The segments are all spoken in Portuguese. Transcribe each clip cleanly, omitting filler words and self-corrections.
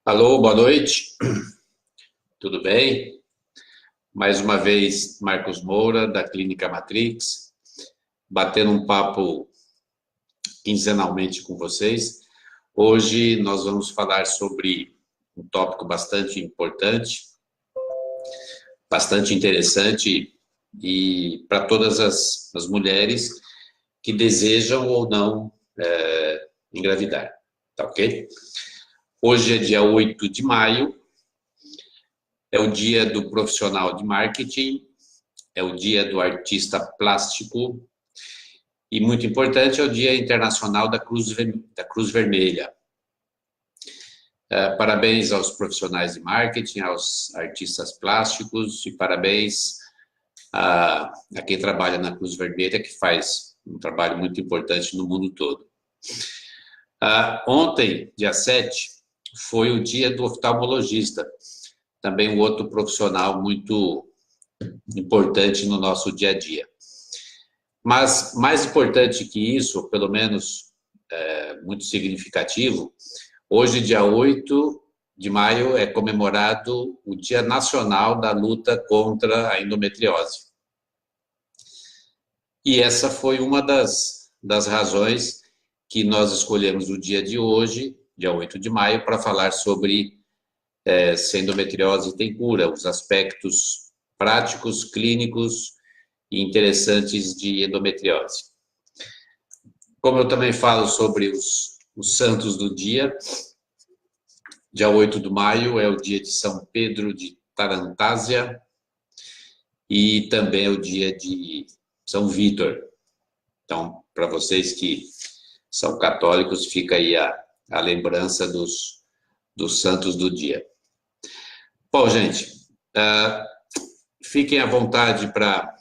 Alô, boa noite, tudo bem? Mais uma vez, Marcos Moura, da Clínica Matrix, batendo um papo quinzenalmente com vocês. Hoje nós vamos falar sobre um tópico bastante importante, bastante interessante e para todas as mulheres que desejam ou não engravidar, tá ok? Hoje é dia 8 de maio, é o dia do profissional de marketing, é o dia do artista plástico e, muito importante, é o Dia Internacional da Cruz Vermelha. Parabéns aos profissionais de marketing, aos artistas plásticos e parabéns a quem trabalha na Cruz Vermelha, que faz um trabalho muito importante no mundo todo. Ontem, dia 7, foi o dia do oftalmologista, também um outro profissional muito importante no nosso dia a dia. Mas, mais importante que isso, pelo menos muito significativo, hoje, dia 8 de maio, é comemorado o Dia Nacional da Luta contra a Endometriose. E essa foi uma das razões que nós escolhemos o dia de hoje, dia 8 de maio, para falar sobre se a endometriose tem cura, os aspectos práticos, clínicos e interessantes de endometriose. Como eu também falo sobre os santos do dia 8 de maio é o dia de São Pedro de Tarantásia e também é o dia de São Vítor. Então, para vocês que são católicos, fica aí a lembrança dos santos do dia. Bom, gente, fiquem à vontade para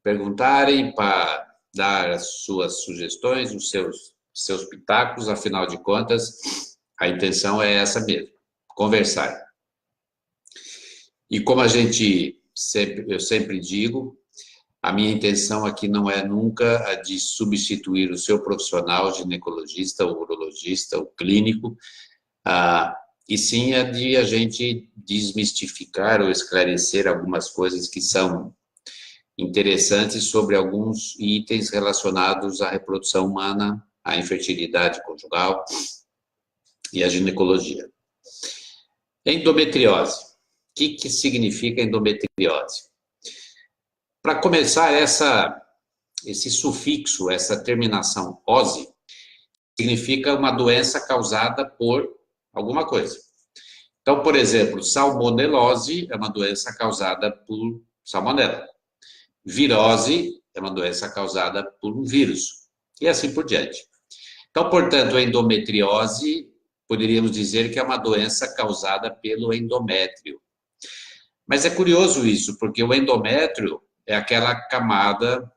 perguntarem, para dar as suas sugestões, os seus pitacos, afinal de contas, a intenção é essa mesmo, conversar. E como eu sempre digo, a minha intenção aqui não é nunca a de substituir o seu profissional, ginecologista, o urologista, o clínico, e sim a de a gente desmistificar ou esclarecer algumas coisas que são interessantes sobre alguns itens relacionados à reprodução humana, à infertilidade conjugal e à ginecologia. Endometriose. O que significa endometriose? Para começar, esse sufixo, essa terminação -ose, significa uma doença causada por alguma coisa. Então, por exemplo, salmonelose é uma doença causada por salmonela. Virose é uma doença causada por um vírus. E assim por diante. Então, portanto, a endometriose, poderíamos dizer que é uma doença causada pelo endométrio. Mas é curioso isso, porque o endométrio é aquela camada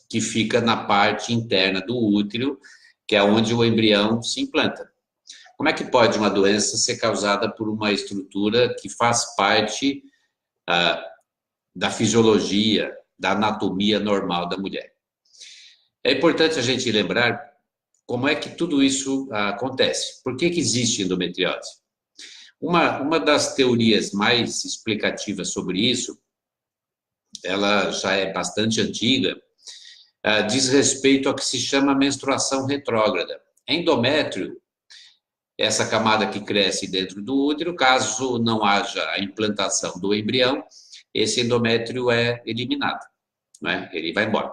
que fica na parte interna do útero, que é onde o embrião se implanta. Como é que pode uma doença ser causada por uma estrutura que faz parte da fisiologia, da anatomia normal da mulher? É importante a gente lembrar como é que tudo isso acontece. Por que existe endometriose? Uma das teorias mais explicativas sobre isso, ela já é bastante antiga, diz respeito ao que se chama menstruação retrógrada. Endométrio, essa camada que cresce dentro do útero, caso não haja a implantação do embrião, esse endométrio é eliminado, né? Ele vai embora.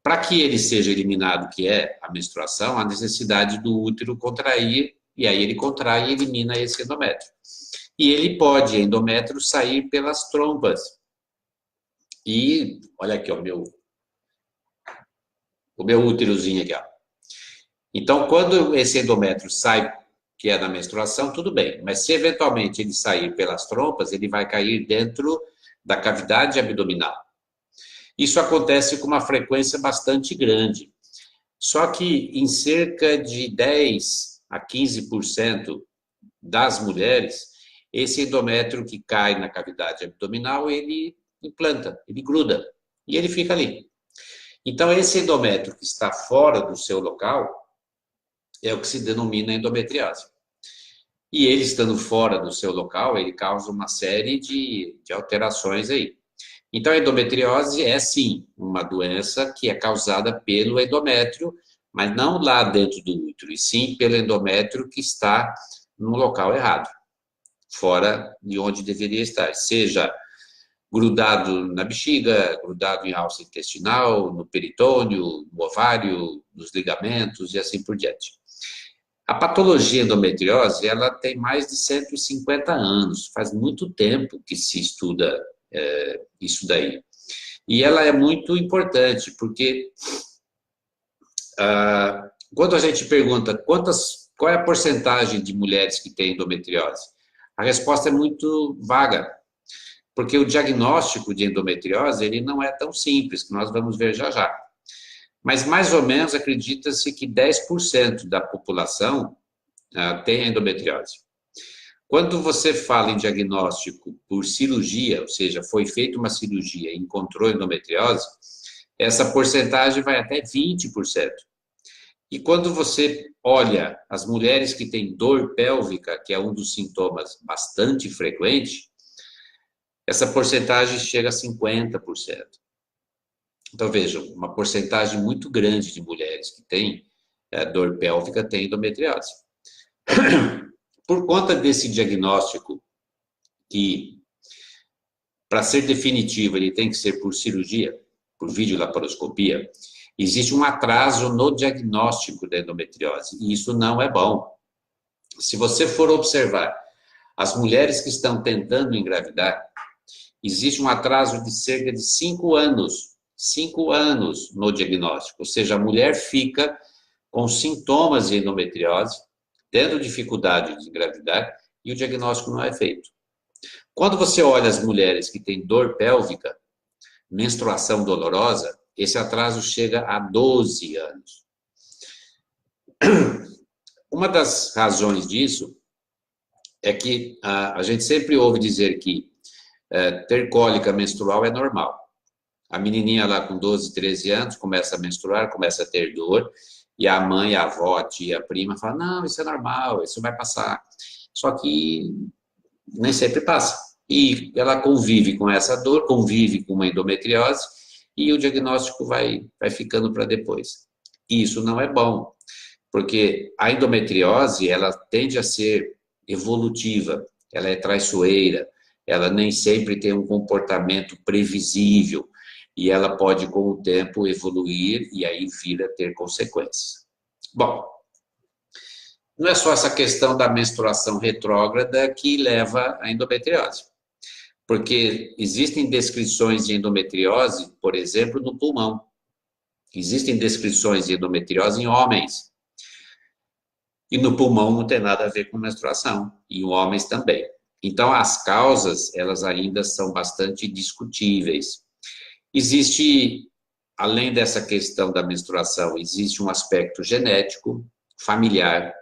Para que ele seja eliminado, que é a menstruação, há necessidade do útero contrair, e aí ele contrai e elimina esse endométrio. E ele pode, endométrio, sair pelas trompas. E, olha aqui, ó, o meu úterozinho aqui, ó. Então, quando esse endométrio sai, que é na menstruação, tudo bem. Mas se eventualmente ele sair pelas trompas, ele vai cair dentro da cavidade abdominal. Isso acontece com uma frequência bastante grande. Só que em cerca de 10 a 15% das mulheres, esse endométrio que cai na cavidade abdominal, ele implanta, ele gruda, e ele fica ali. Então, esse endométrio que está fora do seu local é o que se denomina endometriose. E ele estando fora do seu local, ele causa uma série de alterações aí. Então, a endometriose é, sim, uma doença que é causada pelo endométrio, mas não lá dentro do útero, e sim pelo endométrio que está no local errado, fora de onde deveria estar, seja grudado na bexiga, grudado em alça intestinal, no peritônio, no ovário, nos ligamentos e assim por diante. A patologia endometriose, ela tem mais de 150 anos, faz muito tempo que se estuda isso daí. E ela é muito importante, porque quando a gente pergunta qual é a porcentagem de mulheres que têm endometriose, a resposta é muito vaga, porque o diagnóstico de endometriose ele não é tão simples, que nós vamos ver já já. Mas mais ou menos acredita-se que 10% da população tem endometriose. Quando você fala em diagnóstico por cirurgia, ou seja, foi feita uma cirurgia e encontrou endometriose, essa porcentagem vai até 20%. E quando você olha as mulheres que têm dor pélvica, que é um dos sintomas bastante frequente, essa porcentagem chega a 50%. Então, vejam, uma porcentagem muito grande de mulheres que têm dor pélvica têm endometriose. Por conta desse diagnóstico, que para ser definitivo ele tem que ser por cirurgia, por videolaparoscopia, existe um atraso no diagnóstico da endometriose, e isso não é bom. Se você for observar as mulheres que estão tentando engravidar, existe um atraso de cerca de 5 anos, 5 anos no diagnóstico, ou seja, a mulher fica com sintomas de endometriose, tendo dificuldade de engravidar, e o diagnóstico não é feito. Quando você olha as mulheres que têm dor pélvica, menstruação dolorosa, esse atraso chega a 12 anos. Uma das razões disso é que a gente sempre ouve dizer que ter cólica menstrual é normal. A menininha lá com 12, 13 anos começa a menstruar, começa a ter dor, e a mãe, a avó, a tia, a prima fala, não, isso é normal, isso vai passar. Só que nem sempre passa. E ela convive com essa dor, convive com uma endometriose, e o diagnóstico vai ficando para depois. E isso não é bom, porque a endometriose, ela tende a ser evolutiva, ela é traiçoeira, ela nem sempre tem um comportamento previsível, e ela pode, com o tempo, evoluir e aí vir a ter consequências. Bom, não é só essa questão da menstruação retrógrada que leva à endometriose, porque existem descrições de endometriose, por exemplo, no pulmão. Existem descrições de endometriose em homens. E no pulmão não tem nada a ver com menstruação, e em homens também. Então, as causas, elas ainda são bastante discutíveis. Existe, além dessa questão da menstruação, existe um aspecto genético, familiar.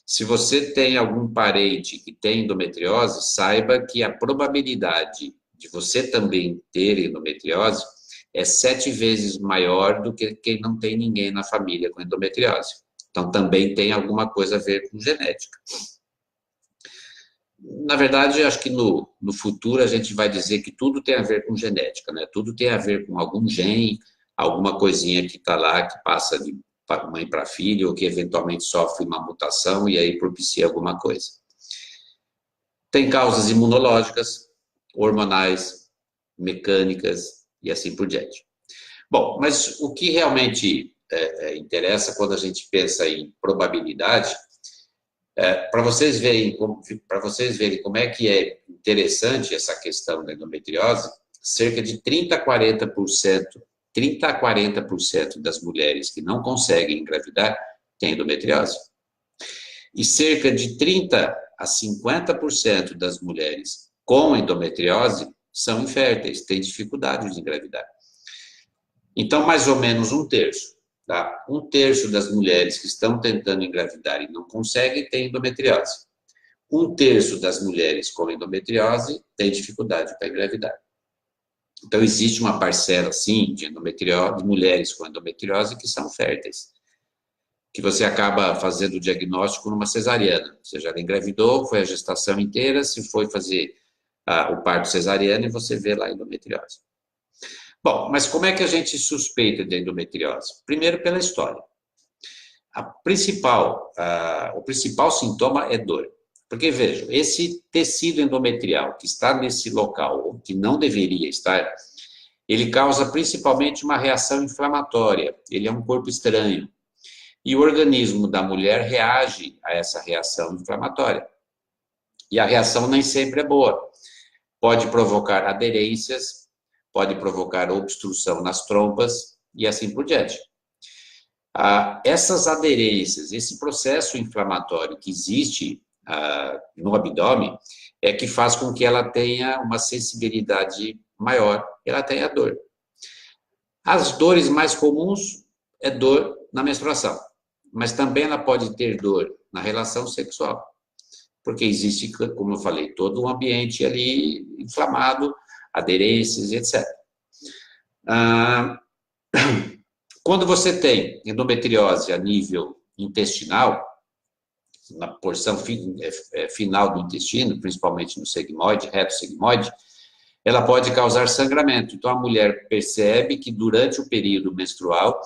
Se você tem algum parente que tem endometriose, saiba que a probabilidade de você também ter endometriose é 7 vezes maior do que quem não tem ninguém na família com endometriose. Então, também tem alguma coisa a ver com genética. Na verdade, acho que no futuro a gente vai dizer que tudo tem a ver com genética, né? Tudo tem a ver com algum gene, alguma coisinha que está lá, que passa de mãe para filho, ou que eventualmente sofre uma mutação e aí propicia alguma coisa. Tem causas imunológicas, hormonais, mecânicas e assim por diante. Bom, mas o que realmente interessa quando a gente pensa em probabilidade, para vocês verem como é que é interessante essa questão da endometriose, cerca de 30 a 40% das mulheres que não conseguem engravidar têm endometriose. E cerca de 30 a 50% das mulheres com endometriose são inférteis, têm dificuldade de engravidar. Então, mais ou menos um terço. Tá? Um terço das mulheres que estão tentando engravidar e não conseguem tem endometriose. Um terço das mulheres com endometriose tem dificuldade para engravidar. Então, existe uma parcela, sim, de mulheres com endometriose que são férteis, que você acaba fazendo o diagnóstico numa cesariana. Ou seja, ela engravidou, foi a gestação inteira, se foi fazer o parto cesariano e você vê lá a endometriose. Bom, mas como é que a gente suspeita de endometriose? Primeiro, pela história. O principal sintoma é dor. Porque, vejam, esse tecido endometrial que está nesse local, ou que não deveria estar, ele causa principalmente uma reação inflamatória. Ele é um corpo estranho. E o organismo da mulher reage a essa reação inflamatória. E a reação nem sempre é boa. Pode provocar aderências, pode provocar obstrução nas trompas e assim por diante. Essas aderências, esse processo inflamatório que existe no abdômen, é que faz com que ela tenha uma sensibilidade maior, ela tenha dor. As dores mais comuns é dor na menstruação, mas também ela pode ter dor na relação sexual, porque existe, como eu falei, todo um ambiente ali inflamado, aderências, etc. Quando você tem endometriose a nível intestinal, na porção final do intestino, principalmente no sigmoide, reto sigmoide, ela pode causar sangramento. Então, a mulher percebe que durante o período menstrual,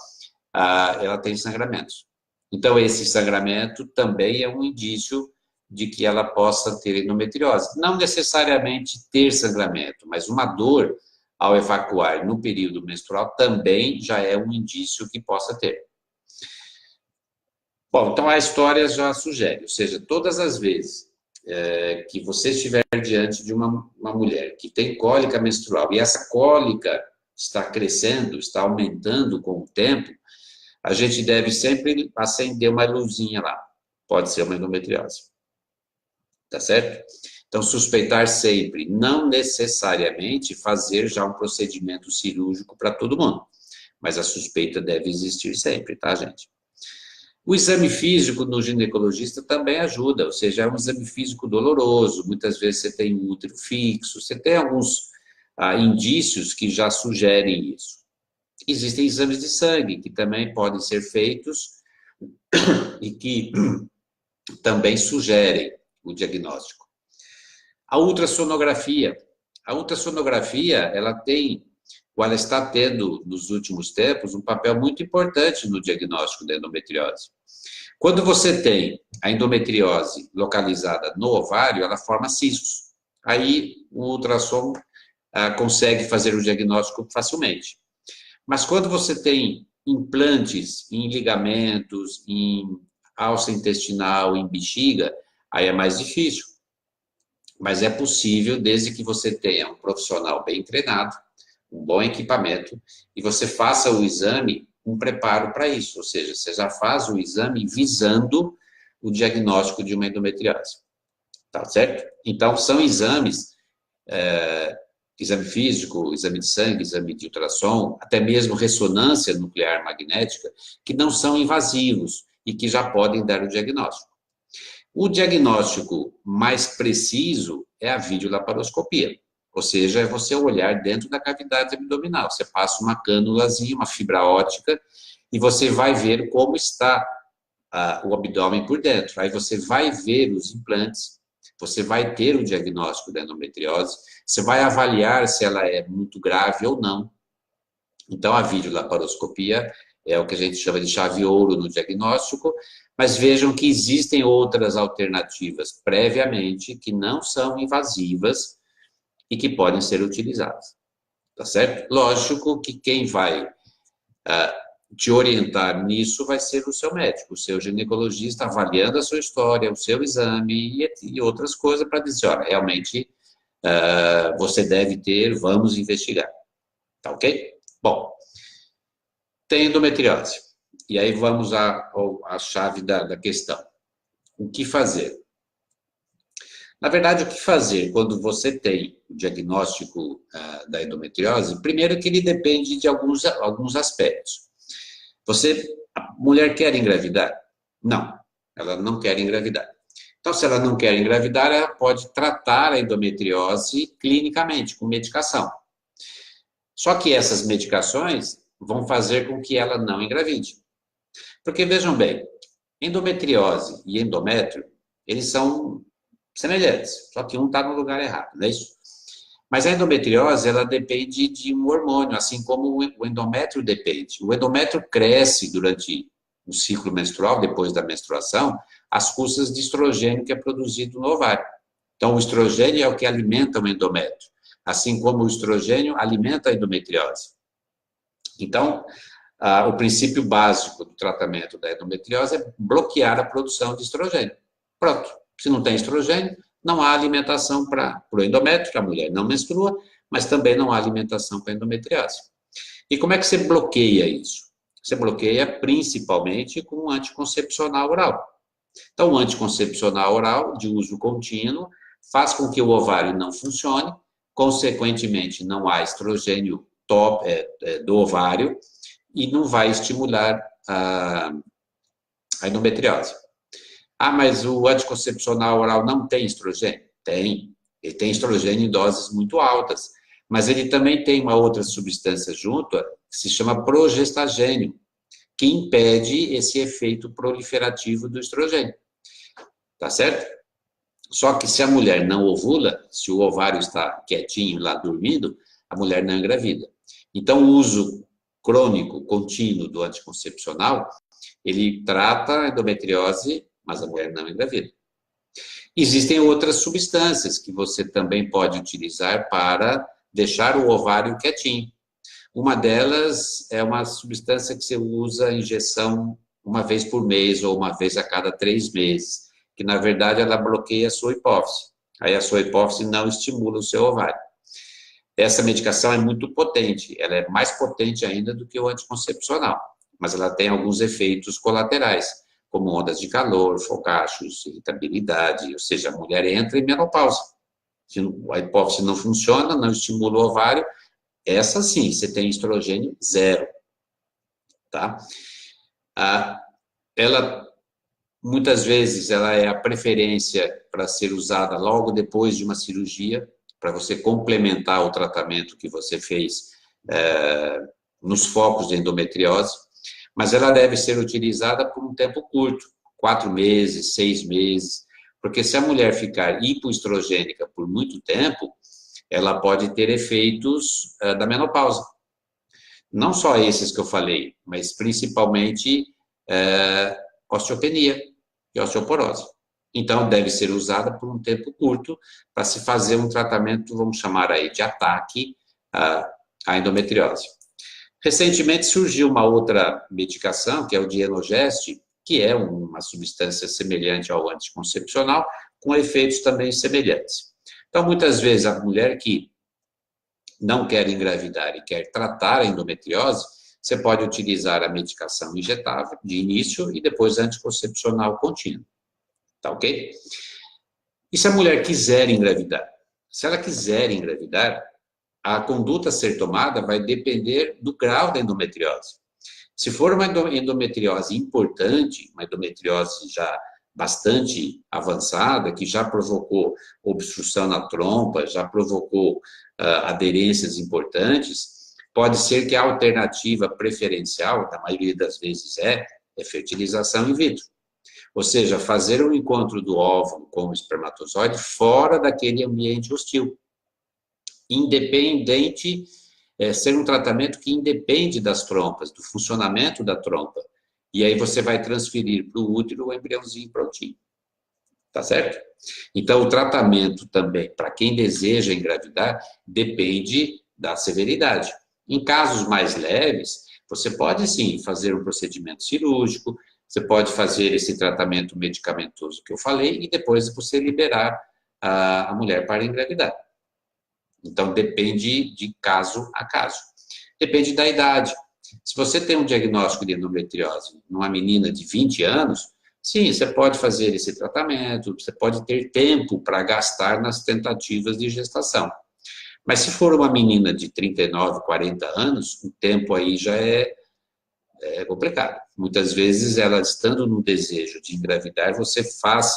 ela tem sangramentos. Então, esse sangramento também é um indício de que ela possa ter endometriose. Não necessariamente ter sangramento, mas uma dor ao evacuar no período menstrual também já é um indício que possa ter. Bom, então a história já sugere, ou seja, todas as vezes que você estiver diante de uma mulher que tem cólica menstrual e essa cólica está crescendo, está aumentando com o tempo, a gente deve sempre acender uma luzinha lá. Pode ser uma endometriose. Tá certo? Então, suspeitar sempre, não necessariamente fazer já um procedimento cirúrgico para todo mundo, mas a suspeita deve existir sempre, tá, gente? O exame físico no ginecologista também ajuda, ou seja, é um exame físico doloroso, muitas vezes você tem um útero fixo, você tem alguns indícios que já sugerem isso. Existem exames de sangue que também podem ser feitos e que também sugerem o diagnóstico. A ultrassonografia. A ultrassonografia, ela está tendo, nos últimos tempos, um papel muito importante no diagnóstico da endometriose. Quando você tem a endometriose localizada no ovário, ela forma cistos. Aí, o ultrassom consegue fazer o diagnóstico facilmente. Mas quando você tem implantes em ligamentos, em alça intestinal, em bexiga, aí é mais difícil. Mas é possível, desde que você tenha um profissional bem treinado, um bom equipamento, e você faça o exame, um preparo para isso. Ou seja, você já faz o exame visando o diagnóstico de uma endometriose. Tá certo? Então, são exames, exame físico, exame de sangue, exame de ultrassom, até mesmo ressonância nuclear magnética, que não são invasivos e que já podem dar o diagnóstico. O diagnóstico mais preciso é a videolaparoscopia, ou seja, é você olhar dentro da cavidade abdominal. Você passa uma cânulazinha, uma fibra óptica, e você vai ver como está o abdômen por dentro. Aí você vai ver os implantes, você vai ter o diagnóstico da endometriose, você vai avaliar se ela é muito grave ou não. Então, a videolaparoscopia é o que a gente chama de chave ouro no diagnóstico, mas vejam que existem outras alternativas previamente que não são invasivas e que podem ser utilizadas, tá certo? Lógico que quem vai te orientar nisso vai ser o seu médico, o seu ginecologista, avaliando a sua história, o seu exame e outras coisas para dizer, olha, realmente você deve ter, vamos investigar, tá ok? Bom, tem endometriose. E aí vamos à chave da questão. O que fazer? Na verdade, o que fazer quando você tem o diagnóstico da endometriose? Primeiro que ele depende de alguns aspectos. A mulher quer engravidar? Não, ela não quer engravidar. Então, se ela não quer engravidar, ela pode tratar a endometriose clinicamente, com medicação. Só que essas medicações vão fazer com que ela não engravide. Porque, vejam bem, Endometriose e endométrio, eles são semelhantes, só que um está no lugar errado, não é isso? Mas a endometriose, ela depende de um hormônio, assim como o endométrio depende. O endométrio cresce durante o ciclo menstrual, depois da menstruação, às custas de estrogênio que é produzido no ovário. Então, o estrogênio é o que alimenta o endométrio, assim como o estrogênio alimenta a endometriose. Então, o princípio básico do tratamento da endometriose é bloquear a produção de estrogênio. Pronto. Se não tem estrogênio, não há alimentação para o endométrio, a mulher não menstrua, mas também não há alimentação para a endometriose. E como é que você bloqueia isso? Você bloqueia principalmente com um anticoncepcional oral. Então, o anticoncepcional oral, de uso contínuo, faz com que o ovário não funcione, consequentemente, não há estrogênio do ovário e não vai estimular a endometriose. Ah, mas o anticoncepcional oral não tem estrogênio? Tem. Ele tem estrogênio em doses muito altas, mas ele também tem uma outra substância junto, que se chama progestagênio, que impede esse efeito proliferativo do estrogênio. Tá certo? Só que se a mulher não ovula, se o ovário está quietinho lá dormindo, a mulher não engravida. Então, o uso crônico, contínuo do anticoncepcional, ele trata a endometriose, mas a mulher não engravida. Existem outras substâncias que você também pode utilizar para deixar o ovário quietinho. Uma delas é uma substância que você usa em injeção uma vez por mês ou uma vez a cada 3 meses, que na verdade ela bloqueia a sua hipófise. Aí a sua hipófise não estimula o seu ovário. Essa medicação é muito potente, ela é mais potente ainda do que o anticoncepcional, mas ela tem alguns efeitos colaterais, como ondas de calor, fogachos, irritabilidade, ou seja, a mulher entra em menopausa. Se a hipófise não funciona, não estimula o ovário, essa sim, você tem estrogênio zero, tá? Ela, muitas vezes, ela é a preferência para ser usada logo depois de uma cirurgia, para você complementar o tratamento que você fez nos focos de endometriose, mas ela deve ser utilizada por um tempo curto, 4 meses, 6 meses, porque se a mulher ficar hipoestrogênica por muito tempo, ela pode ter efeitos da menopausa. Não só esses que eu falei, mas principalmente osteopenia e osteoporose. Então, deve ser usada por um tempo curto para se fazer um tratamento, vamos chamar aí, de ataque à endometriose. Recentemente surgiu uma outra medicação, que é o Dienogest, que é uma substância semelhante ao anticoncepcional, com efeitos também semelhantes. Então, muitas vezes, a mulher que não quer engravidar e quer tratar a endometriose, você pode utilizar a medicação injetável de início e depois anticoncepcional contínuo. Tá ok? E se a mulher quiser engravidar? Se ela quiser engravidar, a conduta a ser tomada vai depender do grau da endometriose. Se for uma endometriose importante, uma endometriose já bastante avançada, que já provocou obstrução na trompa, já provocou aderências importantes, pode ser que a alternativa preferencial, na maioria das vezes é fertilização in vitro. Ou seja, fazer um encontro do óvulo com o espermatozoide fora daquele ambiente hostil. Independente, ser um tratamento que independe das trompas, do funcionamento da trompa. E aí você vai transferir para o útero o embriãozinho prontinho. Tá certo? Então, o tratamento também, para quem deseja engravidar, depende da severidade. Em casos mais leves, você pode sim fazer um procedimento cirúrgico, você pode fazer esse tratamento medicamentoso que eu falei e depois você liberar a mulher para engravidar. Então, depende de caso a caso. Depende da idade. Se você tem um diagnóstico de endometriose numa menina de 20 anos, sim, você pode fazer esse tratamento, você pode ter tempo para gastar nas tentativas de gestação. Mas se for uma menina de 39, 40 anos, o tempo aí já é complicado. Muitas vezes, ela estando no desejo de engravidar, você faz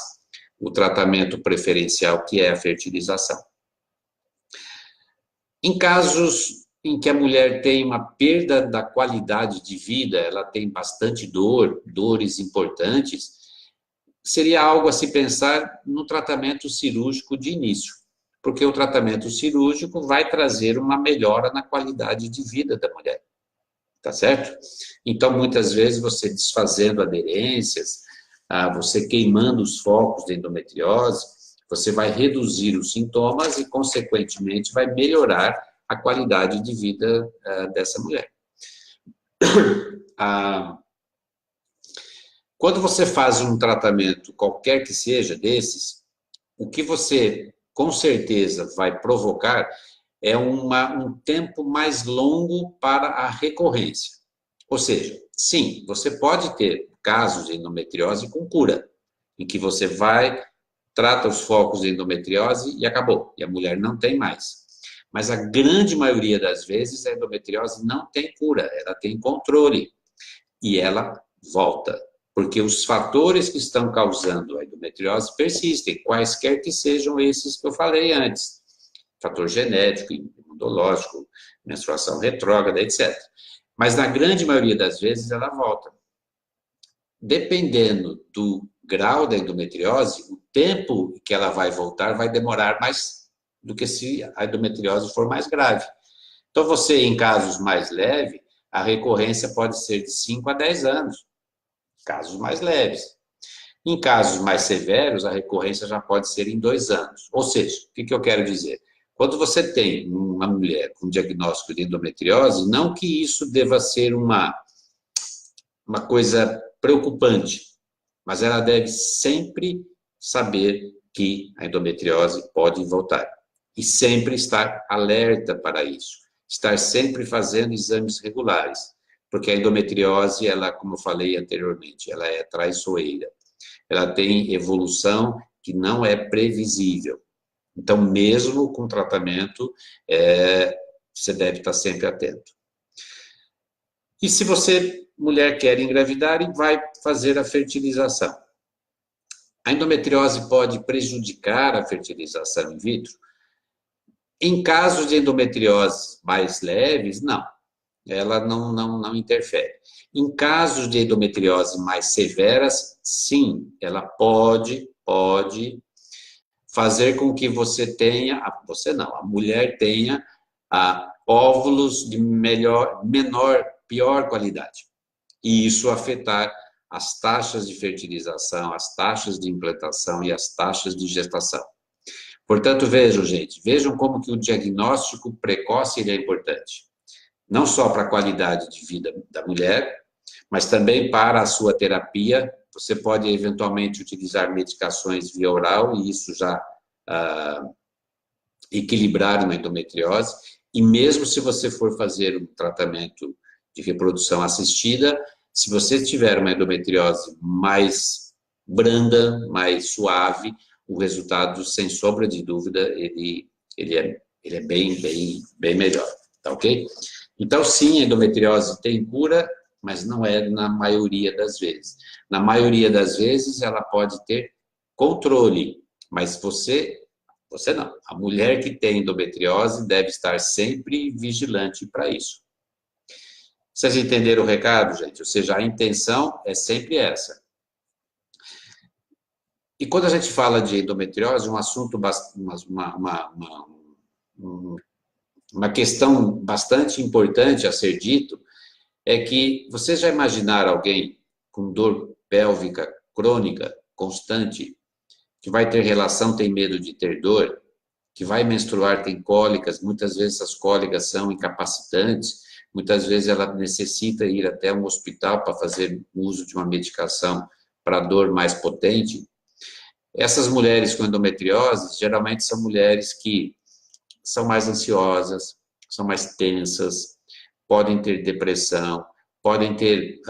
o tratamento preferencial, que é a fertilização. Em casos em que a mulher tem uma perda da qualidade de vida, ela tem bastante dor, dores importantes, seria algo a se pensar no tratamento cirúrgico de início, porque o tratamento cirúrgico vai trazer uma melhora na qualidade de vida da mulher, tá certo? Então, muitas vezes, você desfazendo aderências, você queimando os focos de endometriose, você vai reduzir os sintomas e, consequentemente, vai melhorar a qualidade de vida dessa mulher. Quando você faz um tratamento, qualquer que seja desses, o que você, com certeza, vai provocar é um tempo mais longo para a recorrência. Ou seja, sim, você pode ter casos de endometriose com cura, em que você vai, trata os focos de endometriose e acabou, e a mulher não tem mais. Mas a grande maioria das vezes a endometriose não tem cura, ela tem controle e ela volta, porque os fatores que estão causando a endometriose persistem, quaisquer que sejam esses que eu falei antes, fator genético, imunológico, menstruação retrógrada, etc. Mas na grande maioria das vezes ela volta. Dependendo do grau da endometriose, o tempo que ela vai voltar vai demorar mais do que se a endometriose for mais grave. Então, você, em casos mais leves, a recorrência pode ser de 5 a 10 anos, casos mais leves. Em casos mais severos, a recorrência já pode ser em 2 anos. Ou seja, o que eu quero dizer? Quando você tem uma mulher com diagnóstico de endometriose, não que isso deva ser uma coisa preocupante, mas ela deve sempre saber que a endometriose pode voltar. E sempre estar alerta para isso. Estar sempre fazendo exames regulares. Porque a endometriose, ela, como eu falei anteriormente, ela é traiçoeira. Ela tem evolução que não é previsível. Então, mesmo com tratamento, você deve estar sempre atento. E se você, mulher, quer engravidar e vai fazer a fertilização? A endometriose pode prejudicar a fertilização in vitro? Em casos de endometriose mais leves, não. Ela não interfere. Em casos de endometriose mais severas, sim, ela pode fazer com que você tenha, a mulher tenha óvulos de pior qualidade. E isso afetar as taxas de fertilização, as taxas de implantação e as taxas de gestação. Portanto, vejam como que o diagnóstico precoce ele é importante. Não só para a qualidade de vida da mulher, mas também para a sua terapia. Você pode, eventualmente, utilizar medicações via oral, e isso já equilibrar uma endometriose. E mesmo se você for fazer um tratamento de reprodução assistida, se você tiver uma endometriose mais branda, mais suave, o resultado, sem sombra de dúvida, ele é bem melhor, tá ok? Então, sim, a endometriose tem cura, mas não é na maioria das vezes. Na maioria das vezes, ela pode ter controle, mas você não. A mulher que tem endometriose deve estar sempre vigilante para isso. Vocês entenderam o recado, gente? Ou seja, a intenção é sempre essa. E quando a gente fala de endometriose, um assunto, uma questão bastante importante a ser dito, é que vocês já imaginaram alguém com dor pélvica crônica, constante, que vai ter relação, tem medo de ter dor, que vai menstruar, tem cólicas, muitas vezes essas cólicas são incapacitantes, muitas vezes ela necessita ir até um hospital para fazer uso de uma medicação para dor mais potente. Essas mulheres com endometriose, geralmente são mulheres que são mais ansiosas, são mais tensas, podem ter depressão, podem ter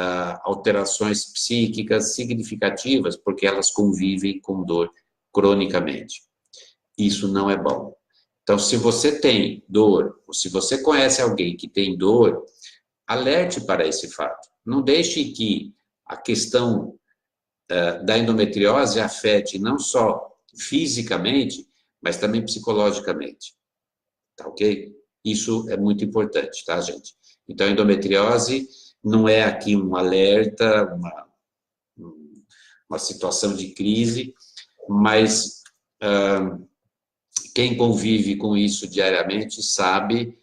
alterações psíquicas significativas, porque elas convivem com dor cronicamente. Isso não é bom. Então, se você tem dor, ou se você conhece alguém que tem dor, alerte para esse fato. Não deixe que a questão da endometriose afete não só fisicamente, mas também psicologicamente. Tá ok? Isso é muito importante, tá, gente? Então, a endometriose não é aqui um alerta, uma situação de crise, mas quem convive com isso diariamente sabe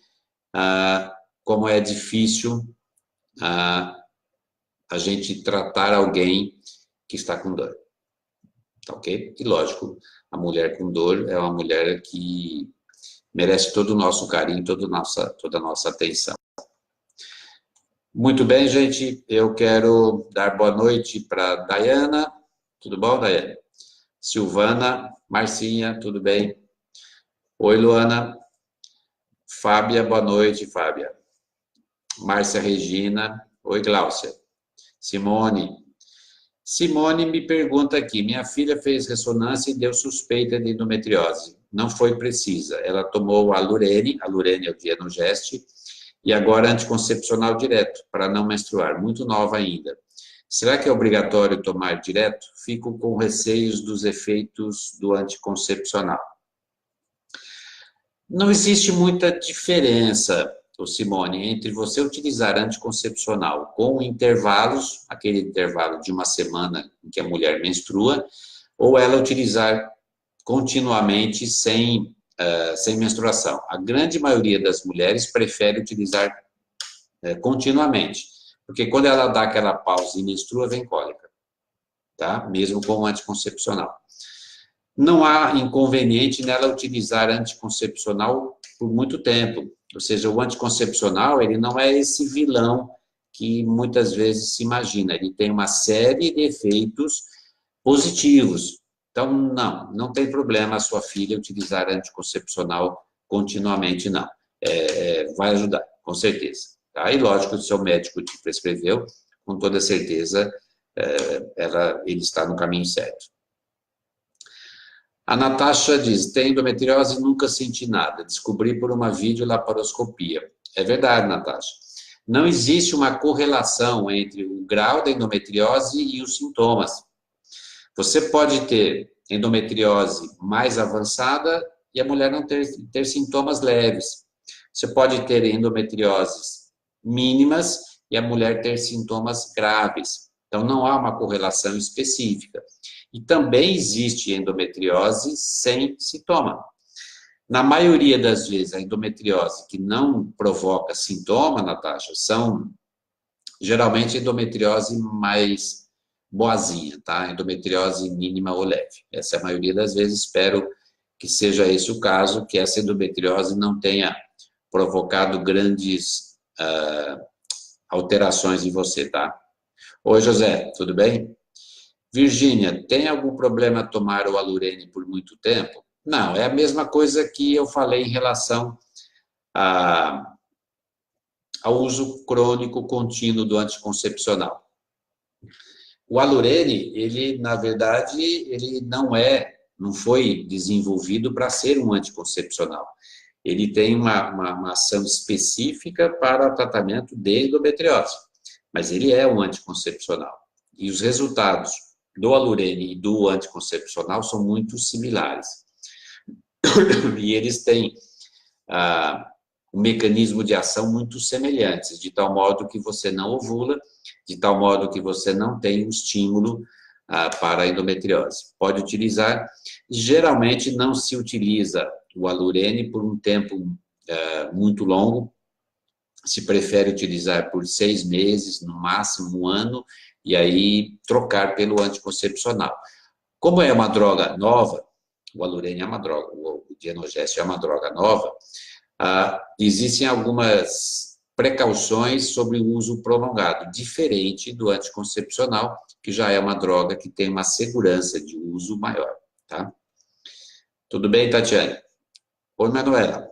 como é difícil a gente tratar alguém que está com dor, tá ok? E lógico, a mulher com dor é uma mulher que merece todo o nosso carinho, toda a nossa atenção. Muito bem, gente, eu quero dar boa noite para Dayana, tudo bom, Dayana? Silvana, Marcinha, tudo bem? Oi, Luana. Fábia, boa noite, Fábia. Márcia Regina, oi, Gláucia. Simone. Simone me pergunta aqui, minha filha fez ressonância e deu suspeita de endometriose. Não foi precisa. Ela tomou a Lurene é o Dienogest, e agora anticoncepcional direto, para não menstruar, muito nova ainda. Será que é obrigatório tomar direto? Fico com receios dos efeitos do anticoncepcional. Não existe muita diferença, Simone, entre você utilizar anticoncepcional com intervalos, aquele intervalo de uma semana em que a mulher menstrua, ou ela utilizar continuamente sem menstruação. A grande maioria das mulheres prefere utilizar continuamente, porque quando ela dá aquela pausa e menstrua, vem cólica, tá? Mesmo com o anticoncepcional. Não há inconveniente nela utilizar anticoncepcional por muito tempo, ou seja, o anticoncepcional, ele não é esse vilão que muitas vezes se imagina, ele tem uma série de efeitos positivos. Então, não tem problema a sua filha utilizar anticoncepcional continuamente, não. Vai ajudar, com certeza. Tá? E lógico, se o seu médico te prescreveu, com toda certeza, ele está no caminho certo. A Natasha diz, tem endometriose e nunca senti nada, descobri por uma videolaparoscopia. É verdade, Natasha. Não existe uma correlação entre o grau da endometriose e os sintomas. Você pode ter endometriose mais avançada e a mulher não ter sintomas leves. Você pode ter endometrioses mínimas e a mulher ter sintomas graves. Então, não há uma correlação específica. E também existe endometriose sem sintoma. Na maioria das vezes, a endometriose que não provoca sintoma, Natasha, são geralmente endometriose mais boazinha, tá? Endometriose mínima ou leve. Essa é a maioria das vezes, espero que seja esse o caso, que essa endometriose não tenha provocado grandes alterações em você, tá? Oi, José, tudo bem? Virgínia, tem algum problema tomar o Alurene por muito tempo? Não, é a mesma coisa que eu falei em relação ao uso crônico contínuo do anticoncepcional. O Alurene, ele, na verdade, ele não foi desenvolvido para ser um anticoncepcional. Ele tem uma ação específica para o tratamento de endometriose, mas ele é um anticoncepcional. E os resultados do Alurene e do anticoncepcional são muito similares. E eles têm um mecanismo de ação muito semelhantes, de tal modo que você não ovula, de tal modo que você não tem um estímulo para a endometriose. Pode utilizar, geralmente não se utiliza o Alurene por um tempo muito longo, se prefere utilizar por 6 meses, no máximo 1 ano, e aí trocar pelo anticoncepcional. Como é uma droga nova, o Alurene é uma droga, o Dienogest é uma droga nova, existem algumas precauções sobre o uso prolongado, diferente do anticoncepcional, que já é uma droga que tem uma segurança de uso maior, tá? Tudo bem, Tatiane? Oi, Manuela.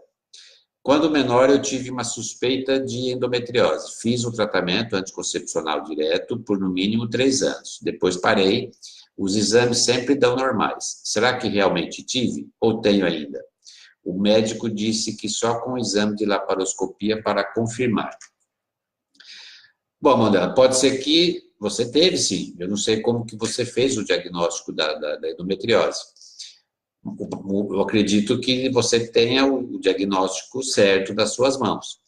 Quando menor, eu tive uma suspeita de endometriose. Fiz o tratamento anticoncepcional direto por no mínimo 3 anos. Depois parei. Os exames sempre dão normais. Será que realmente tive? Ou tenho ainda? O médico disse que só com o exame de laparoscopia para confirmar. Bom, Manuela, pode ser que você teve, sim. Eu não sei como que você fez o diagnóstico da endometriose. Eu acredito que você tenha o diagnóstico certo das suas mãos.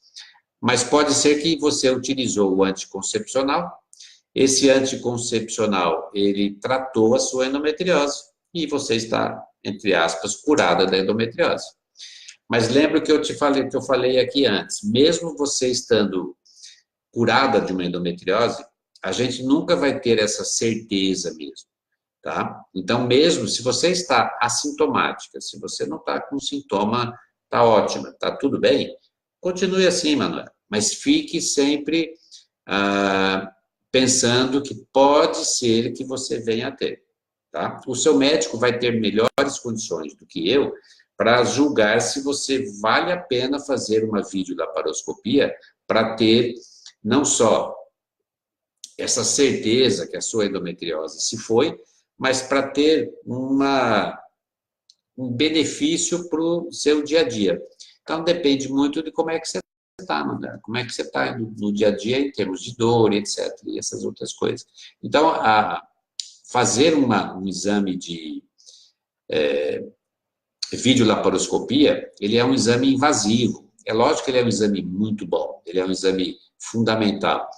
Mas pode ser que você utilizou o anticoncepcional, esse anticoncepcional, ele tratou a sua endometriose e você está, entre aspas, curada da endometriose. Mas lembra que eu falei aqui antes, mesmo você estando curada de uma endometriose, a gente nunca vai ter essa certeza mesmo, tá? Então, mesmo se você está assintomática, se você não está com sintoma, tá ótima, tá tudo bem, continue assim, Manuel, mas fique sempre pensando que pode ser que você venha a ter, tá? O seu médico vai ter melhores condições do que eu para julgar se você vale a pena fazer uma videolaparoscopia para ter não só essa certeza que a sua endometriose se foi, mas para ter um benefício para o seu dia a dia. Então, depende muito de como é que você está, Manuel, como é que você está no dia a dia em termos de dor, etc., e essas outras coisas. Então, fazer um exame de videolaparoscopia, ele é um exame invasivo. É lógico que ele é um exame muito bom, ele é um exame fundamental.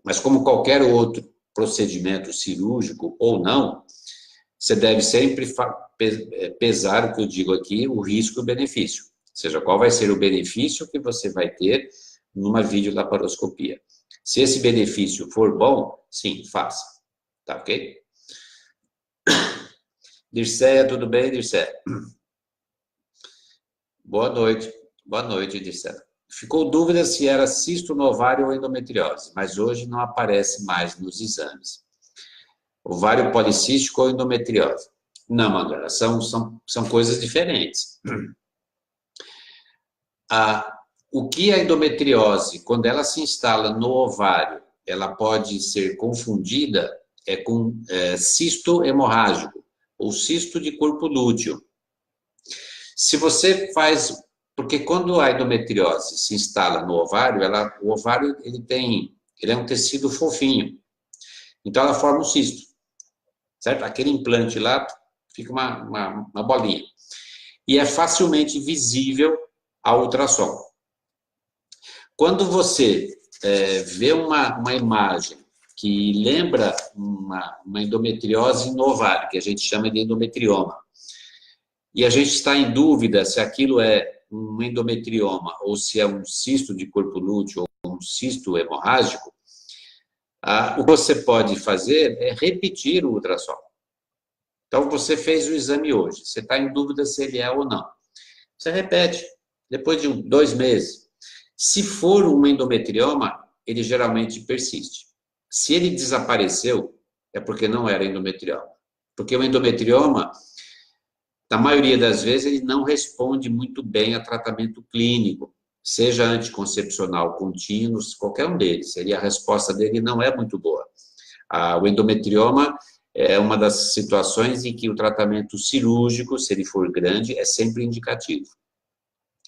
Mas como qualquer outro procedimento cirúrgico ou não, você deve sempre pesar o que eu digo aqui, o risco e o benefício. Ou seja, qual vai ser o benefício que você vai ter numa videolaparoscopia. Se esse benefício for bom, sim, faça. Tá ok? Dirceia, tudo bem, Dirceia? Boa noite, Dirceia. Ficou dúvida se era cisto no ovário ou endometriose, mas hoje não aparece mais nos exames. Ovário policístico ou endometriose? Não, Manuela, são coisas diferentes. O que a endometriose, quando ela se instala no ovário, ela pode ser confundida com cisto hemorrágico ou cisto de corpo lúteo. Se você faz... Porque quando a endometriose se instala no ovário, o ovário ele é um tecido fofinho. Então, ela forma um cisto. Certo? Aquele implante lá fica uma bolinha. E é facilmente visível a ultrassom. Quando você vê uma imagem que lembra uma endometriose no ovário, que a gente chama de endometrioma, e a gente está em dúvida se aquilo é um endometrioma ou se é um cisto de corpo lúteo ou um cisto hemorrágico, o que você pode fazer é repetir o ultrassom. Então, você fez o exame hoje, você está em dúvida se ele é ou não. Você repete, depois de 2 meses. Se for um endometrioma, ele geralmente persiste. Se ele desapareceu, é porque não era endometrioma. Porque o endometrioma, na maioria das vezes, ele não responde muito bem a tratamento clínico, seja anticoncepcional contínuo, qualquer um deles. A resposta dele não é muito boa. O endometrioma é uma das situações em que o tratamento cirúrgico, se ele for grande, é sempre indicativo.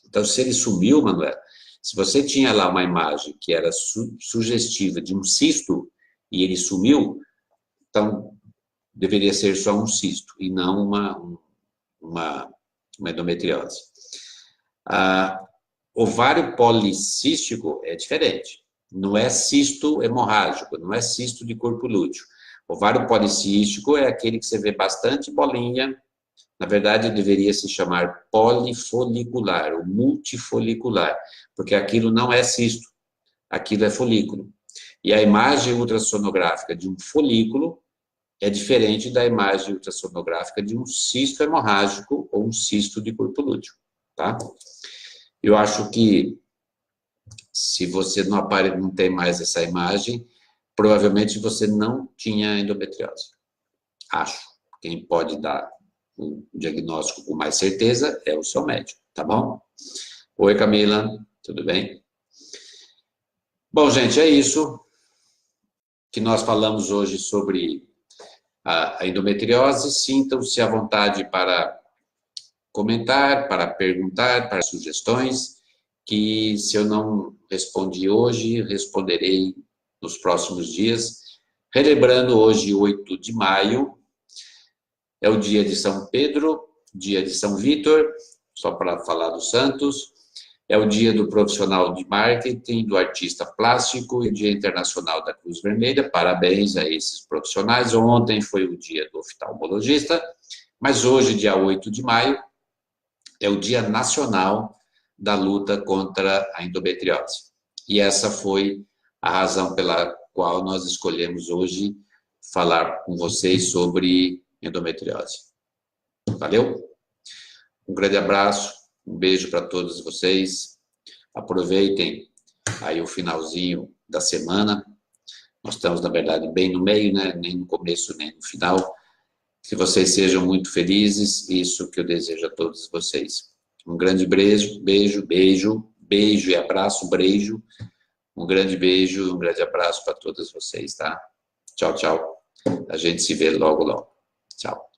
Então, se ele sumiu, Manuel, se você tinha lá uma imagem que era sugestiva de um cisto e ele sumiu, então deveria ser só um cisto e não uma endometriose. Ovário policístico é diferente. Não é cisto hemorrágico, não é cisto de corpo lúteo. Ovário policístico é aquele que você vê bastante bolinha. Na verdade, deveria se chamar polifolicular ou multifolicular, porque aquilo não é cisto, aquilo é folículo. E a imagem ultrassonográfica de um folículo é diferente da imagem ultrassonográfica de um cisto hemorrágico ou um cisto de corpo lúteo, tá? Eu acho que se você não tem mais essa imagem, provavelmente você não tinha endometriose. Acho. Quem pode dar o diagnóstico com mais certeza é o seu médico, tá bom? Oi, Camila, tudo bem? Bom, gente, é isso que nós falamos hoje sobre a endometriose. Sintam-se à vontade para comentar, para perguntar, para sugestões, que se eu não respondi hoje, responderei nos próximos dias. Relembrando, hoje, 8 de maio, É o dia de São Pedro, dia de São Vítor, só para falar dos santos. É o dia do profissional de marketing, do artista plástico e o Dia Internacional da Cruz Vermelha. Parabéns a esses profissionais. Ontem foi o dia do oftalmologista, mas hoje, dia 8 de maio, é o Dia Nacional da Luta contra a Endometriose. E essa foi a razão pela qual nós escolhemos hoje falar com vocês sobre endometriose. Valeu? Um grande abraço, um beijo para todos vocês. Aproveitem aí o finalzinho da semana. Nós estamos, na verdade, bem no meio, né? Nem no começo, nem no final. Que vocês sejam muito felizes, isso que eu desejo a todos vocês. Um grande beijo, beijo e abraço, beijo. Um grande beijo, um grande abraço para todos vocês, tá? Tchau, tchau. A gente se vê logo, logo. Tchau.